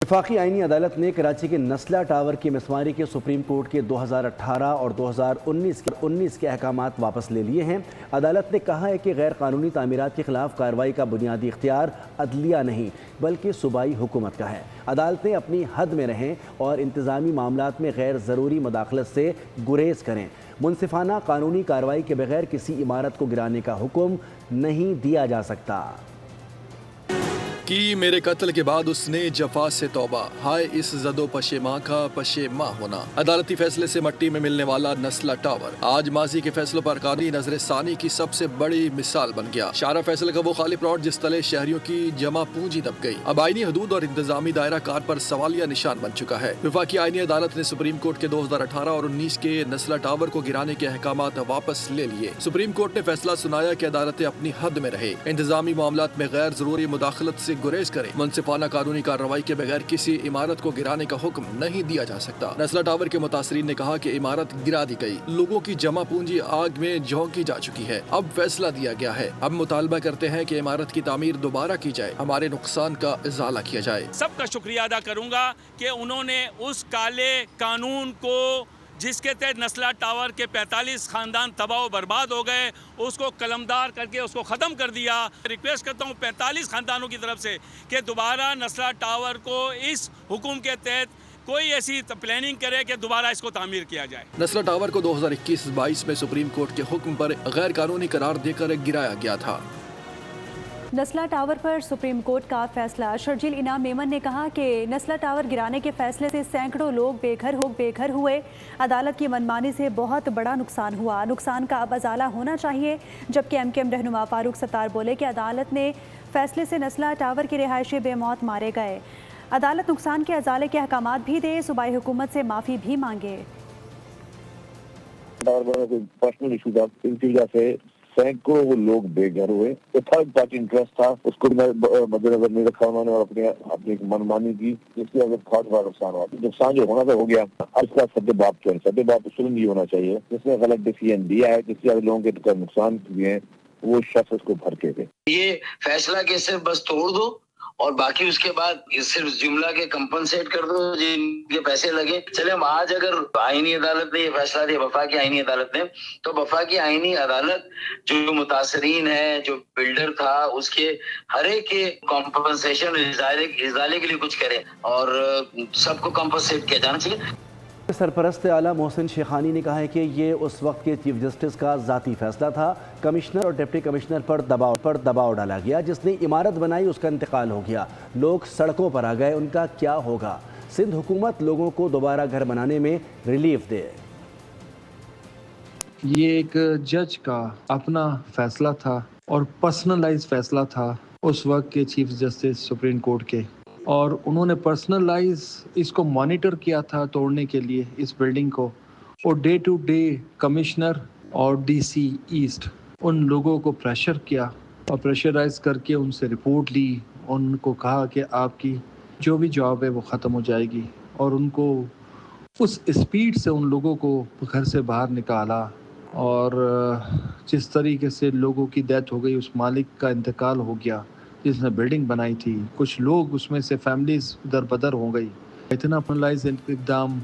وفاقی آئینی عدالت نے کراچی کے نسلہ ٹاور کی مسماری کے سپریم کورٹ کے 2018 اور 2019 کے احکامات واپس لے لیے ہیں۔ عدالت نے کہا ہے کہ غیر قانونی تعمیرات کے خلاف کارروائی کا بنیادی اختیار عدلیہ نہیں بلکہ صوبائی حکومت کا ہے۔ عدالتیں اپنی حد میں رہیں اور انتظامی معاملات میں غیر ضروری مداخلت سے گریز کریں۔ منصفانہ قانونی کارروائی کے بغیر کسی عمارت کو گرانے کا حکم نہیں دیا جا سکتا۔ کی میرے قتل کے بعد اس نے جفا سے توبہ، ہائے اس زد و پشیماں کا پشیماں ہونا۔ عدالتی فیصلے سے مٹی میں ملنے والا نسلہ ٹاور آج ماضی کے فیصلوں پر قانونی نظر ثانی کی سب سے بڑی مثال بن گیا۔ شارع فیصلے کا وہ خالی پلاٹ جس تلے شہریوں کی جمع پونجی دب گئی، اب آئینی حدود اور انتظامی دائرہ کار پر سوالیہ نشان بن چکا ہے۔ وفاقی آئینی عدالت نے سپریم کورٹ کے 2018 اور 19 کے نسلہ ٹاور کو گرانے کے احکامات واپس لے لیے۔ سپریم کورٹ نے فیصلہ سنایا کہ عدالتیں اپنی حد میں رہے، انتظامی معاملات میں غیر ضروری مداخلت سے گریز کریں، منصفانہ قانونی کارروائی کے بغیر کسی عمارت کو گرانے کا حکم نہیں دیا جا سکتا۔ نسلہ ٹاور کے متاثرین نے کہا کہ عمارت گرا دی گئی، لوگوں کی جمع پونجی آگ میں جھونکی جا چکی ہے، اب فیصلہ دیا گیا ہے، اب مطالبہ کرتے ہیں کہ عمارت کی تعمیر دوبارہ کی جائے، ہمارے نقصان کا ازالہ کیا جائے۔ سب کا شکریہ ادا کروں گا کہ انہوں نے اس کالے قانون کو جس کے تحت نسلہ ٹاور کے 45 خاندان تباہ و برباد ہو گئے، اس کو قلمدار کر کے اس کو ختم کر دیا۔ ریکویسٹ کرتا ہوں 45 خاندانوں کی طرف سے کہ دوبارہ نسلہ ٹاور کو اس حکم کے تحت کوئی ایسی پلاننگ کرے کہ دوبارہ اس کو تعمیر کیا جائے۔ نسلہ ٹاور کو 2021-22 میں سپریم کورٹ کے حکم پر غیر قانونی قرار دے کر گرایا گیا تھا۔ نسلہ ٹاور پر سپریم کورٹ کا فیصلہ۔ شرجیل انعام میمن نے کہا کہ نسلہ ٹاور گرانے کے فیصلے سے سینکڑوں لوگ بے گھر ہوئے، عدالت کی منمانی سے بہت بڑا نقصان ہوا، نقصان کا اب ازالہ ہونا چاہیے۔ جبکہ ایم کیو ایم رہنما فاروق ستار بولے کہ عدالت نے فیصلے سے نسلہ ٹاور کے رہائشی بے موت مارے گئے، عدالت نقصان کے ازالے کے احکامات بھی دے، صوبائی حکومت سے معافی بھی مانگے۔ سینکڑوں وہ لوگ بے گھر ہوئے، تھرڈ پارٹی انٹرسٹ تھا، اس کو مد نظر نہیں رکھا انہوں نے اور اپنی منمانی کی، جس کی وجہ سے بہت بڑا نقصان ہوا۔ نقصان جو ہونا تھا ہو گیا، اب اس کا سدباب سلم یہ ہونا چاہیے، جس نے غلط ڈیسیژن دیا ہے، جس سے لوگوں کے نقصان ہوئے ہیں وہ شخص اس کو بھر کے دے۔ یہ فیصلہ کہ صرف بس توڑ دو اور باقی اس کے بعد صرف جملہ کے کمپنسیٹ کر دو جن کے پیسے لگے۔ چلے ہم آج اگر آئینی عدالت نے یہ فیصلہ دیا، وفاقی آئینی عدالت نے، تو وفاقی آئینی عدالت جو متاثرین ہے، جو بلڈر تھا، اس کے ہر ایک کے کمپنسیشن ازالے کے لیے کچھ کرے اور سب کو کمپنسیٹ کیا جانا چاہیے۔ سرپرست اعلیٰ محسن شیخانی نے کہا ہے کہ یہ اس وقت کے چیف جسٹس کا ذاتی فیصلہ تھا، کمشنر اور ڈپٹی کمشنر پر دباؤ ڈالا گیا، جس نے عمارت بنائی اس کا انتقال ہو گیا، لوگ سڑکوں پر آ گئے، ان کا کیا ہوگا؟ سندھ حکومت لوگوں کو دوبارہ گھر بنانے میں ریلیف دے۔ یہ ایک جج کا اپنا فیصلہ تھا اور پرسنلائز فیصلہ تھا اس وقت کے چیف جسٹس سپریم کورٹ کے، اور انہوں نے پرسنلائز اس کو مانیٹر کیا تھا توڑنے کے لیے اس بلڈنگ کو، اور ڈے ٹو ڈے کمشنر اور ڈی سی ایسٹ ان لوگوں کو پریشر کیا اور پریشرائز کر کے ان سے رپورٹ لی، ان کو کہا کہ آپ کی جو بھی جاب ہے وہ ختم ہو جائے گی، اور ان کو اس اسپیڈ سے ان لوگوں کو گھر سے باہر نکالا، اور جس طریقے سے لوگوں کی ڈیتھ ہو گئی، اس مالک کا انتقال ہو گیا جس نے بلڈنگ بنائی تھی، کچھ لوگ اس میں سے فیملیز در بدر ہو گئی۔ اتنا پرنلائز اقدام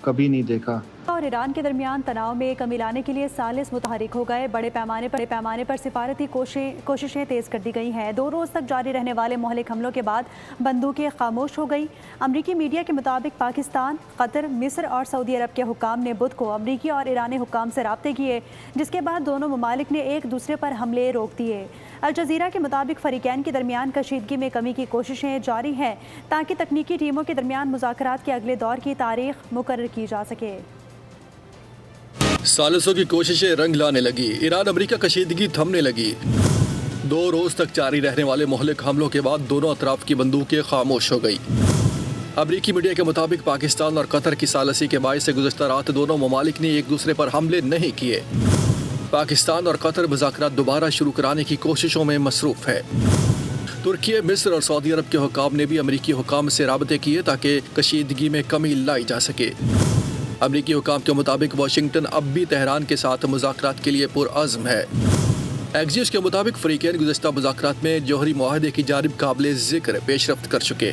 کبھی نہیں دیکھا۔ اور ایران کے درمیان تناؤ میں کمی لانے کے لیے ثالث متحرک ہو گئے، بڑے پیمانے پر سفارتی کوششیں تیز کر دی گئی ہیں۔ 2 روز تک جاری رہنے والے مہلک حملوں کے بعد بندوقیں خاموش ہو گئی۔ امریکی میڈیا کے مطابق پاکستان، قطر، مصر اور سعودی عرب کے حکام نے بدھ کو امریکی اور ایرانی حکام سے رابطے کیے، جس کے بعد دونوں ممالک نے ایک دوسرے پر حملے روک دیے۔ الجزیرہ کے مطابق فریقین کے درمیان کشیدگی میں کمی کی کوششیں جاری ہیں تاکہ تکنیکی ٹیموں کے درمیان مذاکرات کے اگلے دور کی تاریخ مقرر کی جا سکے۔ ثالثوں کی کوششیں رنگ لانے لگی، ایران امریکہ کشیدگی تھمنے لگی۔ 2 روز تک جاری رہنے والے مہلک حملوں کے بعد دونوں اطراف کی بندوقیں خاموش ہو گئی۔ امریکی میڈیا کے مطابق پاکستان اور قطر کی ثالثی کے باعث گزشتہ رات دونوں ممالک نے ایک دوسرے پر حملے نہیں کیے۔ پاکستان اور قطر مذاکرات دوبارہ شروع کرانے کی کوششوں میں مصروف ہے۔ ترکی، مصر اور سعودی عرب کے حکام نے بھی امریکی حکام سے رابطے کیے تاکہ کشیدگی میں کمی لائی جا سکے۔ امریکی حکام کے مطابق واشنگٹن اب بھی تہران کے ساتھ مذاکرات کے لیے پرعزم ہے۔ ایکزیوس کے مطابق فریقین گزشتہ مذاکرات میں جوہری معاہدے کی جانب قابل ذکر پیش رفت کر چکے۔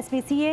SPCA,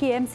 KMC